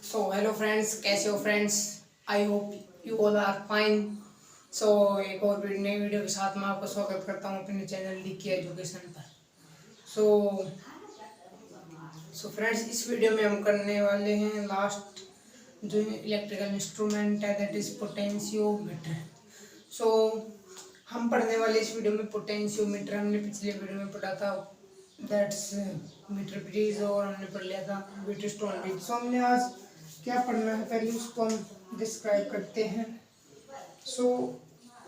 So hello friends, कैसे हो friends? I hope you all are fine. So एक और नई वीडियो के साथ मैं आपका स्वागत करता हूँ अपने चैनल डीके एजुकेशन पर। सो फ्रेंड्स, इस वीडियो में हम करने वाले हैं लास्ट जो इलेक्ट्रिकल इंस्ट्रूमेंट है, दैट इज पोटेंशियोमीटर। सो हम पढ़ने वाले इस वीडियो में पोटेंशियोमीटर। हमने पिछले वीडियो में पढ़ा था दैट्स मीटर ब्रिज, और हमने पढ़ लिया था व्हीटस्टोन ब्रिज। सो हमने आज क्या पढ़ना है पहले उसको हम डिस्क्राइब करते हैं। सो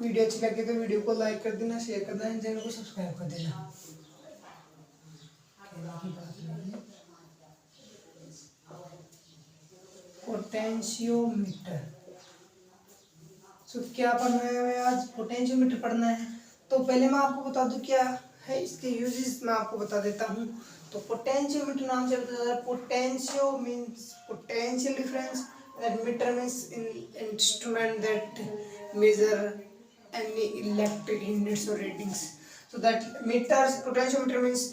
वीडियो अच्छी लगे तो वीडियो को लाइक कर देना, शेयर कर देना, चैनल को सब्सक्राइब कर देना। पोटेंशियोमीटर। सो क्या पढ़ना है हमें आज? पोटेंशियोमीटर पढ़ना है। तो पहले मैं आपको बता दूं क्या है इसके यूजेस, मैं आपको बता देता हूँ। तो पोटेंशियोमीटर नाम से बताया, potentio means potential difference, that meter means instrument that measure any electric units or readings. So that meters, potentiometer means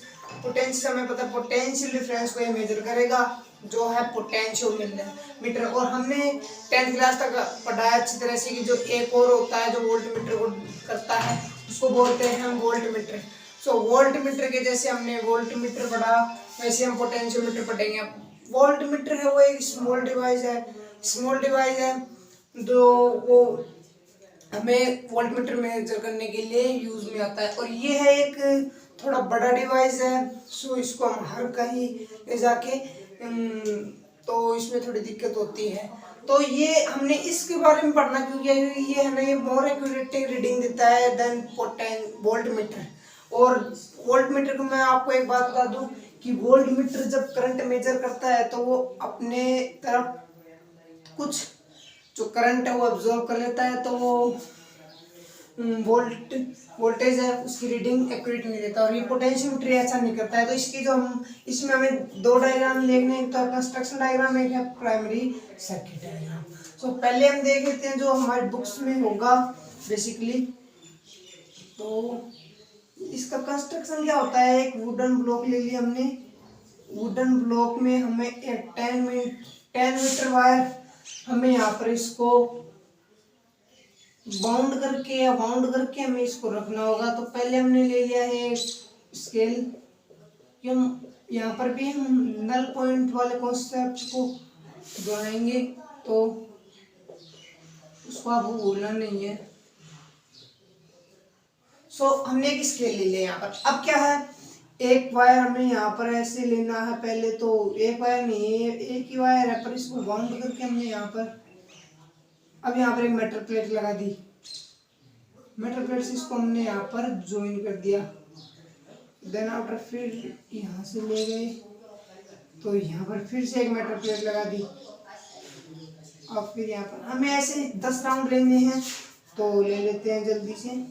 potential, हमें पता है पोटेंशियल डिफरेंस को ये मेजर करेगा जो है पोटेंशियोमीटर। और हमने 10th क्लास तक पढ़ा है अच्छी तरह से कि जो एक और होता है जो वोल्ट मीटर को करता है उसको बोलते हैं हम वोल्ट मीटर। सो वोल्ट मीटर के जैसे हमने वोल्ट मीटर पढ़ा वैसे हम पोटेंशियोमीटर पढ़ेंगे। वोल्ट मीटर है वो एक स्मॉल डिवाइस है जो वो हमें वोल्टमीटर मेजर करने के लिए यूज में आता है। और ये है एक थोड़ा बड़ा डिवाइस है। सो इसको हम हर कहीं ले जाके तो इसमें थोड़ी दिक्कत होती है। तो ये हमने इसके बारे में पढ़ना क्योंकि ये है ना, ये मोर एक्यूरेट रीडिंग देता है देन वोल्टमीटर। और वोल्टमीटर को मैं आपको एक बात बता दूं कि वोल्टमीटर जब करंट मेजर करता है तो वो अपने तरफ कुछ जो करंट है वो अब्जॉर्ब कर लेता है, तो वो वोल्टेज है उसकी रीडिंग एक्यूरेट नहीं देता। और ये पोटेंशियोमीटर ऐसा नहीं करता है। तो इसकी जो हम इसमें हमें दो डायग्राम देखने, एक तो कंस्ट्रक्शन डायग्राम, एक है प्राइमरी सर्किट डायग्राम। सो पहले हम देख लेते हैं जो हमारे बुक्स में होगा बेसिकली। तो इसका कंस्ट्रक्शन क्या होता है, एक वुडन ब्लॉक ले लिया हमने। वुडन ब्लॉक में हमें एक 10 मीटर वायर हमें यहाँ पर इसको बाउंड करके हमें इसको रखना होगा। तो पहले हमने ले लिया है स्केल कि हम यहाँ पर भी हम नल पॉइंट वाले कॉन्सेप्ट को बनाएंगे, तो उसको आपको भूलना नहीं है। सो हमने एक स्केल ले लिया यहाँ पर। अब क्या है, एक वायर हमें यहाँ पर ऐसे लेना है पहले। तो एक वायर नहीं है, एक ही वायर है, पर इसको बाउंड करके हमने यहाँ पर अब यहाँ पर एक मेटल प्लेट लगा दी। मेटल प्लेट से इसको हमने यहाँ पर ज्वाइन कर दिया। देन आफ्टर फिर यहाँ से ले गए तो यहाँ पर फिर से एक मेटल प्लेट लगा दी। अब फिर यहाँ पर हमें ऐसे 10 राउंड लेने हैं, तो ले लेते हैं जल्दी से।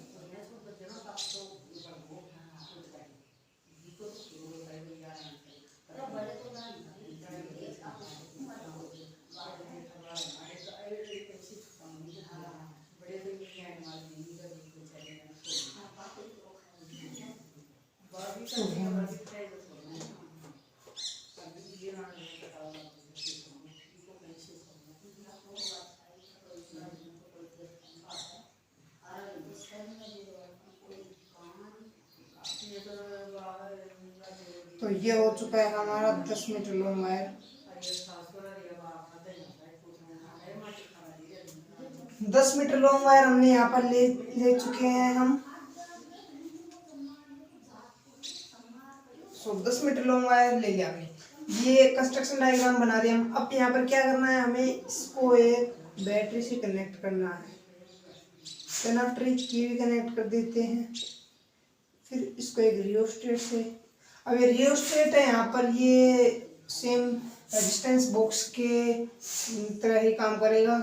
तो ये हो चुका है हमारा 10 meter long wire. 10 meter long wire हमने यहाँ पर ले चुके हैं हम। 10 मीटर लॉन्ग वायर ले लिया हमने। ये कंस्ट्रक्शन डायग्राम बना दिया हम। अब यहाँ पर क्या करना है, हमें इसको एक बैटरी से कनेक्ट करना है। कनेक्टर की भी कनेक्ट कर देते हैं। फिर इसको एक रियोस्टेट से, अब ये रियोस्टेट है यहाँ पर, ये सेम रेजिस्टेंस बॉक्स के तरह ही काम करेगा।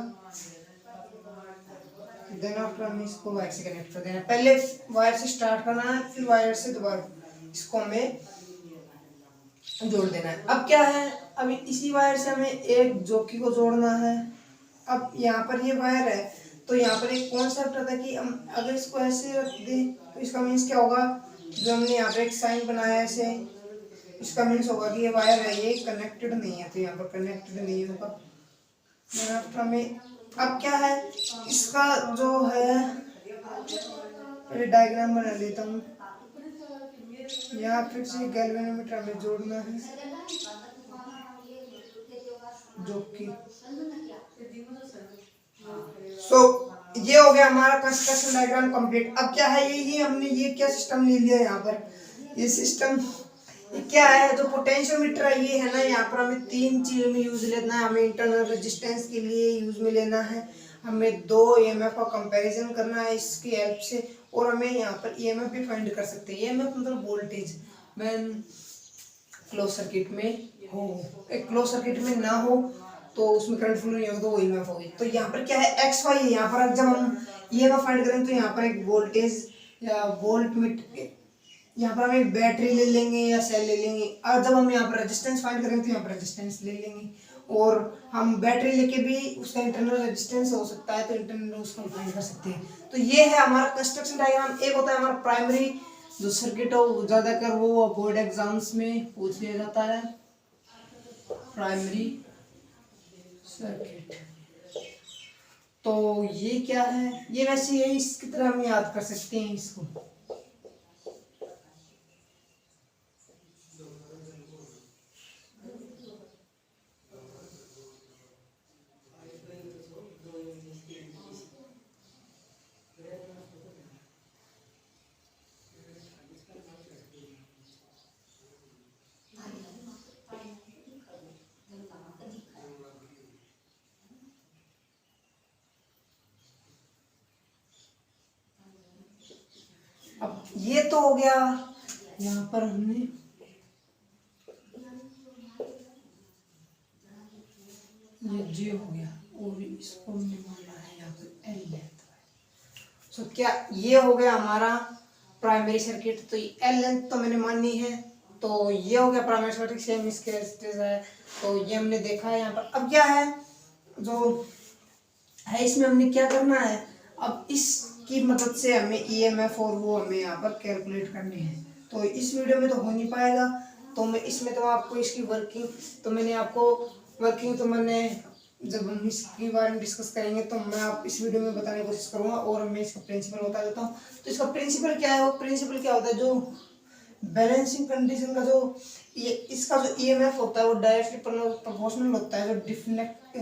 देन आफ्टर हमें इसको वायर से कनेक्ट कर देना है। पहले वायर से स्टार्ट करना है, फिर वायर से दोबारा इसको हमें जोड़ देना है। अब क्या है, अभी इसी वायर से हमें एक जॉकी को जोड़ना है। अब यहाँ पर ये वायर है, तो यहाँ पर एक कॉन्सेप्ट आता है कि हम अगर इसको ऐसे रख दें तो इसका मीन्स क्या होगा, जो हमने यहाँ पर एक साइन बनाया है ऐसे, इसका मीन्स होगा कि ये वायर है ये कनेक्टेड नहीं है, तो यहाँ पर कनेक्टेड नहीं होगा। मैंने में अब क्या है इसका जो है, पहले डायग्राम बना लेता हूँ। यहाँ फिर से गैल्वेनोमीटर हमें जोड़ना है, जो कि ये हो गया हमारा कंस्ट्रक्शन डायग्राम कंप्लीट। अब क्या है, यही हमने ये क्या सिस्टम ले लिया यहाँ पर, ये सिस्टम ये क्या है, जो पोटेंशियोमीटर है ये है ना, यहाँ पर हमें तीन चीजों में यूज लेना है। हमें इंटरनल रेजिस्टेंस के लिए यूज में लेना है, हमें दो ईएमएफ का कंपैरिजन करना है इसकी हेल्प से, और हमें यहाँ पर ईएमएफ भी फाइंड कर सकते हैं। ईएमएफ मतलब वोल्टेज व्हेन क्लोज सर्किट में हो, एक क्लोज सर्किट में ना हो तो उसमें करंट फ्लो नहीं होगा, तो वो ईएमएफ होगी। तो यहाँ पर क्या है, एक्स वाई है। यहाँ पर जब हम ईएमएफ फाइंड करेंगे तो यहाँ पर एक वोल्टेज या वोल्ट मीटर, यहाँ पर हम एक बैटरी ले लेंगे या सेल ले लेंगे, और जब हम यहाँ पर रेजिस्टेंस फाइंड करेंगे तो यहाँ पर रेजिस्टेंस ले लेंगे, और हम बैटरी लेके भी उसका इंटरनल रेजिस्टेंस हो सकता है तो इंटरनल उसको फाइंड कर सकते हैं। तो ये है हमारा कंस्ट्रक्शन डायग्राम। एक होता है हमारा प्राइमरी जो सर्किट हो, ज्यादातर वो बोर्ड एग्जाम्स में पूछ लिया जाता है, प्राइमरी सर्किट। तो ये क्या है, ये वैसे है, इसकी तरह हम याद कर सकते हैं इसको। अब ये तो हो गया, यहाँ पर हमने ये जे हो गया, और इसको हमने माना है यहाँ पर एल लेंथ। सो क्या ये हो गया हमारा प्राइमरी सर्किट। तो एल लेंथ तो मैंने मानी है, तो ये हो गया प्राइमरी सर्किट, सेम इसके है। तो ये हमने देखा है यहाँ पर। अब क्या है जो है, इसमें हमने क्या करना है, अब इसकी मदद से हमें ईएमएफ और वो हमें यहाँ पर कैलकुलेट करनी है। तो इस वीडियो में तो हो नहीं पाएगा, तो मैं इसमें तो आपको इसकी वर्किंग, तो मैंने आपको वर्किंग तो मैंने जब हम इसके बारे में डिस्कस करेंगे तो मैं आप इस वीडियो में बताने की कोशिश करूँगा, और मैं इसका प्रिंसिपल बता देता हूँ। तो इसका प्रिंसिपल क्या है, वो प्रिंसिपल क्या होता है, जो बैलेंसिंग कंडीशन का जो ये इसका जो ईएमएफ होता है वो डायरेक्टली प्रोपोर्शनल होता है, जो डिफ्लेक्ट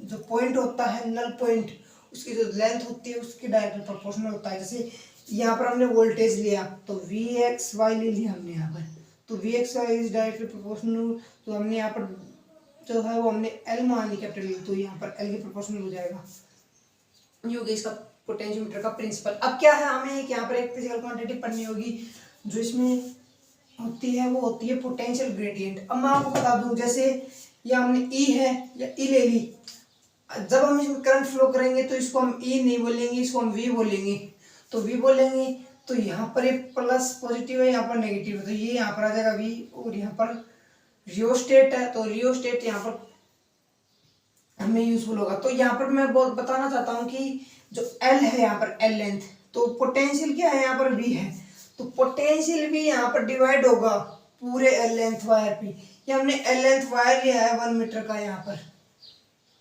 जो पॉइंट होता है नल पॉइंट, उसकी जो लेंथ होती है उसकी डायरेक्टली प्रोपोर्शनल होता है। जैसे यहाँ पर हमने वोल्टेज लिया तो वी एक्स वाई ले लिया हमने यहाँ पर, तो V X Y is directly proportional, तो हमने यहाँ पर जो है वो हमने एल मान ली कैपिटल, तो यहाँ पर एल के प्रोपोर्शनल हो जाएगा। ये हो गया इसका पोटेंशियोमीटर का प्रिंसिपल। अब क्या है, हमें यहाँ पर एक फिजिकल क्वांटिटी पढ़नी होगी जो इसमें होती है, वो होती है पोटेंशियल ग्रेडियंट। अब मैं आपको बता दूं, जैसे ये हमने ई है या ई ले ली, जब हम इसमें करंट फ्लो करेंगे तो इसको हम ई नहीं बोलेंगे, इसको हम वी बोलेंगे। तो वी बोलेंगे तो यहाँ पर एक प्लस पॉजिटिव है, यहाँ पर नेगेटिव है, तो ये यहाँ पर आ जाएगा वी, और यहाँ पर रियोस्टेट है तो रियोस्टेट यहाँ पर हमें यूजफुल होगा। तो यहाँ पर मैं बहुत बताना चाहता हूँ कि जो एल है यहाँ पर एल लेंथ, तो पोटेंशियल क्या है यहाँ पर वी है, तो पोटेंशियल भी यहाँ पर डिवाइड होगा पूरे एल लेंथ वायर पे। ये हमने एल लेंथ वायर लिया है 1 मीटर का, यहाँ पर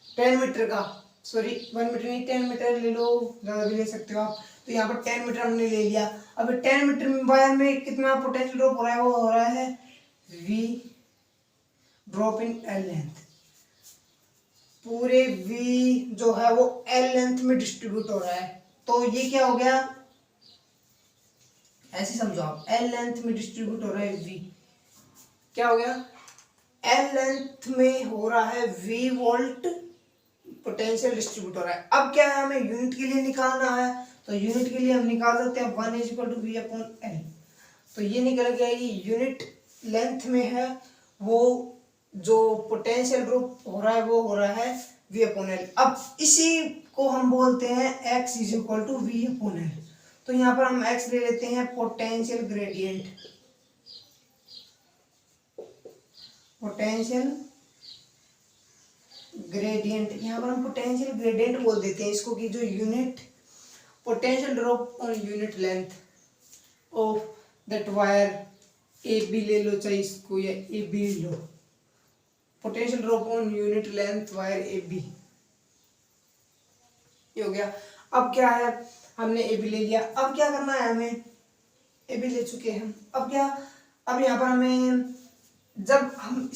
10 मीटर का, सॉरी 1 मीटर नहीं 10 मीटर ले लो, ज़्यादा भी ले सकते हो आप। तो यहाँ पर 10 मीटर हमने ले लिया। अब 10 मीटर वायर में कितना पोटेंशियल ड्रॉप हो रहा है, वो हो रहा है V drop in L length. पूरे वी जो है वो एल लेंथ में डिस्ट्रीब्यूट हो रहा है। तो ये क्या हो गया, ऐसे समझो आप, एल लेंथ में डिस्ट्रीब्यूट हो रहा है वी, क्या हो गया, एल लेंथ में हो रहा है वी वोल्ट पोटेंशियल डिस्ट्रीब्यूट हो रहा है। अब क्या है, हमें यूनिट के लिए निकालना है, तो यूनिट के लिए हम निकाल सकते हैं 1 is equal to V upon L. तो ये निकल गया, ये यूनिट लेंथ में है वो जो पोटेंशियल ड्रॉप हो रहा है वो हो रहा है वी अपॉन एल। अब इसी को हम बोलते हैं x is equal to V upon L. तो यहाँ पर हम एक्स ले लेते हैं पोटेंशियल ग्रेडियंट, पोटेंशियल ग्रेडियंट, यहाँ पर हम पोटेंशियल ग्रेडियंट बोल देते हैं इसको, कि जो यूनिट पोटेंशियल ड्रॉप और unit length of that wire A B ले लो, चाहे इसको या ए बी लो, potential drop on unit length wire A B, ये हो गया। अब क्या है, हमने ए बी ले लिया, अब क्या करना है हमें, ए बी ले चुके हैं, अब क्या, अब यहाँ पर हमें जब हम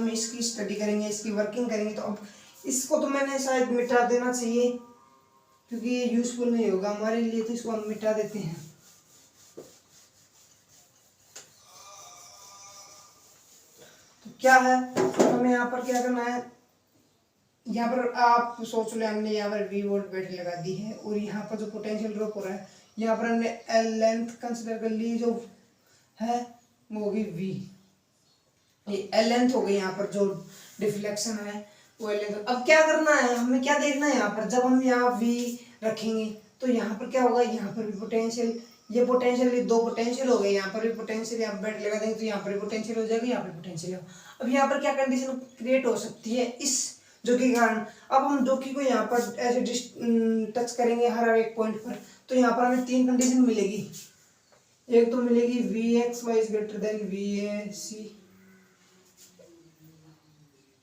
इसकी स्टडी करेंगे, इसकी वर्किंग करेंगे, तो अब इसको तो मैंने शायद मिटा देना चाहिए क्योंकि ये यूजफुल नहीं होगा हमारे लिए, तो इसको हम मिटा देते हैं। तो क्या है, हमें यहाँ पर क्या करना है, यहाँ पर आप सोच लो हमने यहाँ पर V वोल्ट बैटरी लगा दी है और यहाँ पर जो पोटेंशियल ड्रॉप हो रहा है, यहाँ पर हमने L लेंथ कंसिडर कर ली, जो है वो होगी V, ये L लेंथ हो गई, यहाँ पर जो डिफ्लेक्शन है वो L लेंथ। अब क्या करना है, हमें क्या देखना है, यहाँ पर जब हम यहाँ V रखेंगे तो यहाँ पर क्या होगा, यहाँ पर भी पोटेंशियल, ये पोटेंशियल, ये दो पोटेंशियल हो गए, यहाँ पर भी पोटेंशियल, यहाँ पर बैटरी लगा देंगे तो यहाँ पर भी पोटेंशियल हो जाएगा, यहाँ पर पोटेंशियल हो। अब यहाँ पर क्या कंडीशन क्रिएट हो सकती है इस जोकि के कारण, अब हम जोकि को यहाँ पर ऐसे टच करेंगे हर एक पॉइंट पर, तो यहाँ पर हमें तीन कंडीशन मिलेगी। एक तो मिलेगी Vxy is greater than Vac,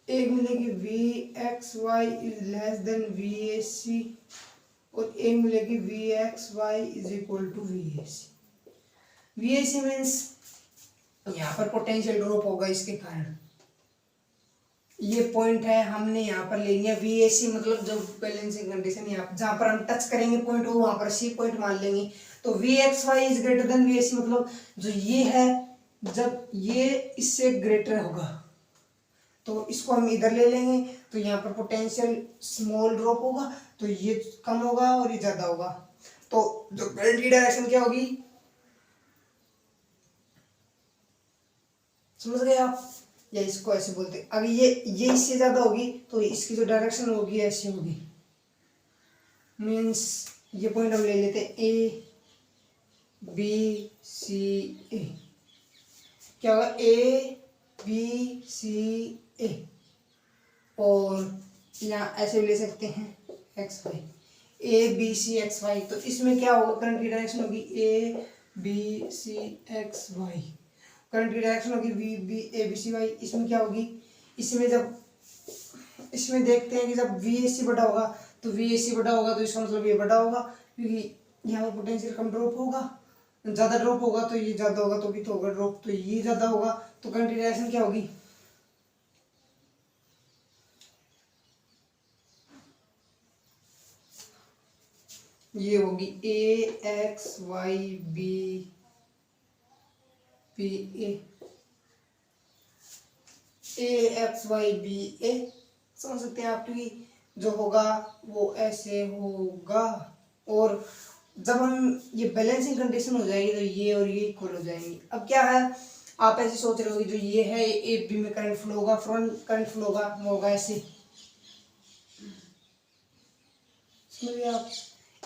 एक मिलेगी Vxy is less than Vac, और एक मिलेगी Vxy is equal to Vac। Vac means यहाँ पर पोटेंशियल ड्रॉप होगा इसके कारण, ये पॉइंट है हमने यहाँ पर ले लिया। Vac मतलब जो बैलेंसिंग कंडीशन, यहाँ जहाँ पर हम टच करेंगे पॉइंट वो वहाँ पर C पॉइंट मान लेंगे। तो Vxy is greater than Vac मतलब जो ये है, जब ये इससे ग्रेटर होगा तो इसको हम इधर ले लेंगे, तो यहाँ पर पोटेंशियल स्मॉल ड्रॉप होगा, तो ये कम होगा और ये ज्यादा होगा, तो जो करंट की डायरेक्शन क्या होगी, समझ गए आप, या इसको ऐसे बोलते हैं। अगर ये इससे ज्यादा होगी तो इसकी जो डायरेक्शन होगी ऐसी होगी, मीन्स ये पॉइंट हम ले लेते हैं ए बी सी ए, क्या होगा ए बी सी ए, और यहाँ ऐसे ले सकते हैं X Y, A B C X Y, तो इसमें क्या होगा, करंट की डायरेक्शन होगी A B C X Y, current की डायरेक्शन होगी V B A B C Y. इसमें क्या होगी, इसमें देखते हैं कि जब वी ए सी बड़ा होगा तो वी ए सी बड़ा होगा, तो इसका मतलब ये बड़ा होगा, क्योंकि यहाँ पर पोटेंशियल कम ड्रॉप होगा, ज़्यादा ड्रॉप होगा तो ये ज़्यादा होगा, तो भी तो होगा ड्रॉप, तो ये ज़्यादा होगा, तो करंट की डायरेक्शन क्या होगी, ये होगी A X Y B B A X Y B ए, समझ सकते हैं आप, क्योंकि जो होगा वो ऐसे होगा, और जब हम ये बैलेंसिंग कंडीशन हो जाएगी तो ये और ये इक्वल हो जाएंगे। अब क्या है, आप ऐसे सोच रहे होगे जो ये है ए बी में करंट फ्लो होगा, फ्रंट करंट फ्लो होगा, वो होगा ऐसे, समझिए आप,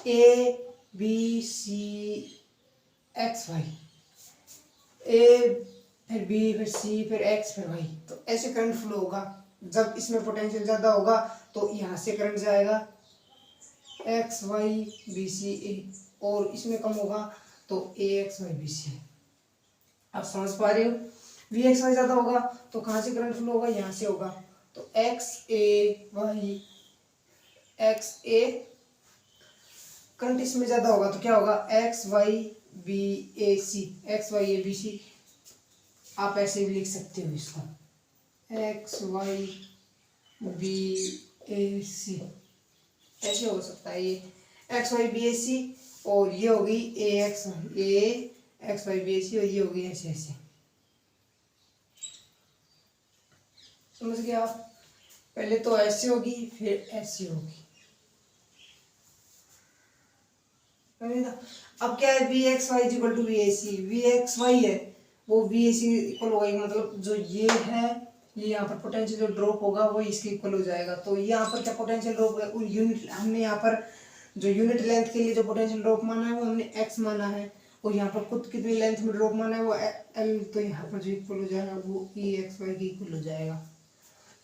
A B C X Y, A फिर बी फिर सी फिर एक्स फिर वाई, तो ऐसे करंट फ्लो होगा। जब इसमें पोटेंशियल ज़्यादा होगा तो यहाँ से करंट जाएगा एक्स वाई बी सी ए, और इसमें कम होगा तो ए एक्स वाई बी सी। आप समझ पा रहे हो, वी एक्स वाई ज़्यादा होगा तो कहाँ से करंट फ्लो होगा, यहाँ से होगा, तो X A Y X A, current इसमें ज़्यादा होगा तो क्या होगा, X Y B A C, X Y A B C, आप ऐसे भी लिख सकते हो इसको, X Y B A C, ऐसे हो सकता है ये X Y B A C, और ये होगी A X Y B A C, और ये होगी ऐसे ऐसे, समझ गए आप, पहले तो ऐसे होगी फिर ऐसे होगी। अब क्या है, V X Y equal to V A C, V X Y है वो वी ए सी इक्वल होगा, मतलब जो ये है, ये यहाँ पर पोटेंशियल जो ड्रॉप होगा वो इसके इक्वल हो जाएगा। तो यहाँ पर क्या पोटेंशियल ड्रॉप है, यूनिट हमने यहाँ पर जो यूनिट लेंथ के लिए जो पोटेंशियल ड्रॉप माना है वो हमने एक्स माना है, और यहाँ पर खुद कितनी लेंथ में ड्रॉप माना है वो एल, तो यहाँ पर जो इक्वल हो जाएगा वो ई एक्स वाई के इक्वल हो जाएगा।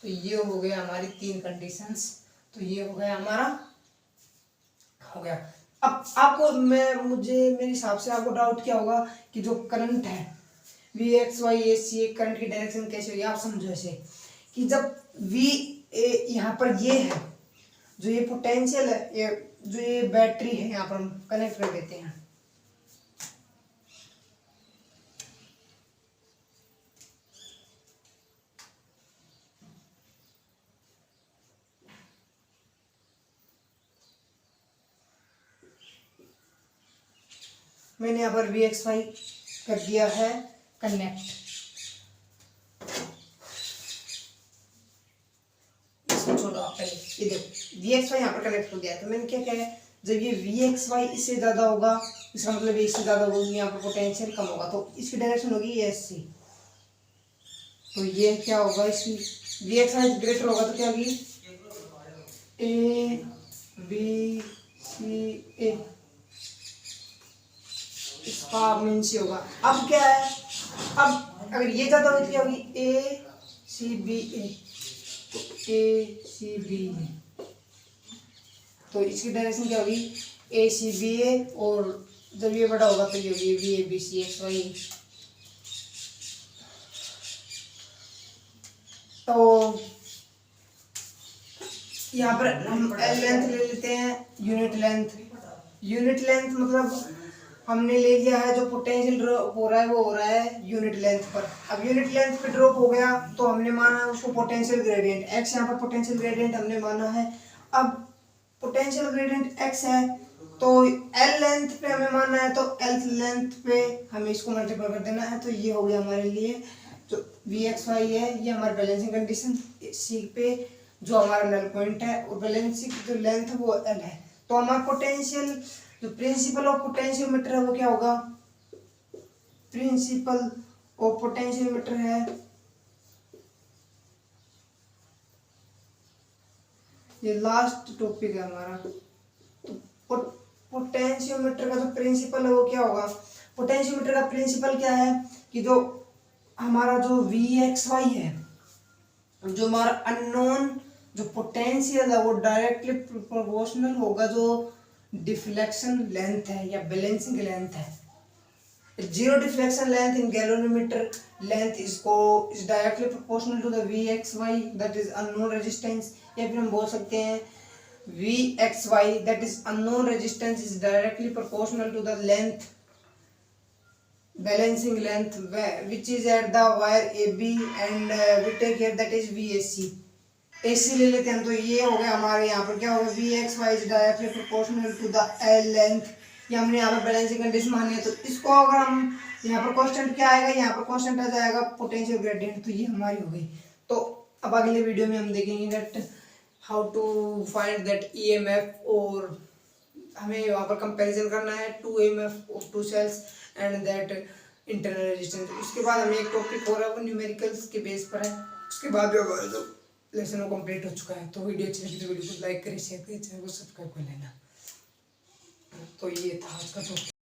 तो ये हो गया हमारी तीन कंडीशंस, तो ये हो गया हमारा, हो गया। अब आपको मेरे हिसाब से आपको डाउट क्या होगा कि जो करंट है V X Y A C, current की डायरेक्शन कैसे होगी, आप समझो ऐसे कि जब वी ए यहाँ पर ये है जो ये पोटेंशियल है, ये जो ये बैटरी है यहाँ पर हम कनेक्ट कर देते हैं। मैंने यहाँ पर VXY कर दिया है कनेक्ट। इसको छोड़ो आप पहले, ये देखो VXY यहाँ पर कनेक्ट हो गया है। तो मैंने क्या कहा है, जब ये VXY इससे ज़्यादा होगा, इसका मतलब इससे ज़्यादा होगा, यहाँ पर पोटेंशियल कम होगा, तो इसकी डायरेक्शन होगी SC। तो ये क्या होगा, इसकी VXY ग्रेटर होगा तो क्या होगी ABCA, इसका मीन से होगा। अब क्या है, अब अगर ये ज्यादा होगी तो क्या होगी ACBA, तो ACBA, तो इसकी डायरेक्शन क्या होगी ACBA, और जब ये बड़ा होगा तो ये होगी VABCXY। तो यहाँ पर हम L लेंथ ले लेते हैं, यूनिट लेंथ। यूनिट लेंथ मतलब हमने ले लिया है, जो पोटेंशियल ड्रॉप हो रहा है वो हो रहा है यूनिट लेंथ पर। अब यूनिट लेंथ पे ड्रॉप हो गया तो हमने माना उसको पोटेंशियल ग्रेडियंट x, यहाँ पर पोटेंशियल ग्रेडियंट हमने माना है। अब पोटेंशियल ग्रेडियंट x है तो L लेंथ पे हमें मानना है, तो L लेंथ पे हमें इसको मल्टीप्लाई कर देना है। तो ये हो गया हमारे लिए जो VXY है, ये हमारा बैलेंसिंग कंडीशन C पे जो हमारा नल पॉइंट है, और बैलेंसिंग जो लेंथ है वो L है। तो हमारा पोटेंशियल जो प्रिंसिपल ऑफ पोटेंशियोमीटर है वो क्या होगा, प्रिंसिपल ऑफ पोटेंशियोमीटर है ये लास्ट टॉपिक है हमारा। तो पोटेंशियोमीटर का जो प्रिंसिपल है वो क्या होगा, पोटेंशियोमीटर का प्रिंसिपल क्या है कि जो हमारा जो VXY है, जो हमारा अननोन जो पोटेंशियल है वो डायरेक्टली प्रोपोर्शनल होगा जो डिफ्लेक्शन लेंथ है या बैलेंसिंग लेंथ है। Zero deflection length in galvanometer length is directly proportional to the VXY that is unknown resistance, या फिर हम बोल सकते हैं VXY that is unknown resistance is directly proportional to the length balancing length which is at the wire AB and we take here that is VAC। AC ले लेते हैं, तो ये हो गया हमारे यहाँ पर क्या होगा VXY is directly proportional to the L length। ये हमने यहाँ पर बैलेंसिंग कंडीशन मानी है, तो इसको अगर हम यहाँ पर कांस्टेंट क्या आएगा, यहाँ पर कांस्टेंट आ जाएगा पोटेंशियल ग्रेडियंट। तो ये हमारी हो गई। तो अब अगले वीडियो में हम देखेंगे that how to find that EMF, और हमें वहाँ पर कंपैरिजन करना है 2 EMF of 2 cells and that internal resistance. उसके बाद हमें एक टॉपिक हो रहा है वो न्यूमेरिकल्स के बेस पर है। उसके बाद हमारा जो लेसन वो कंप्लीट हो चुका है। तो वीडियो अच्छी लगी तो वीडियो को लाइक करें, शेयर करें, चैनल को सब्सक्राइब कर लेना। तो ये था आज का टॉपिक।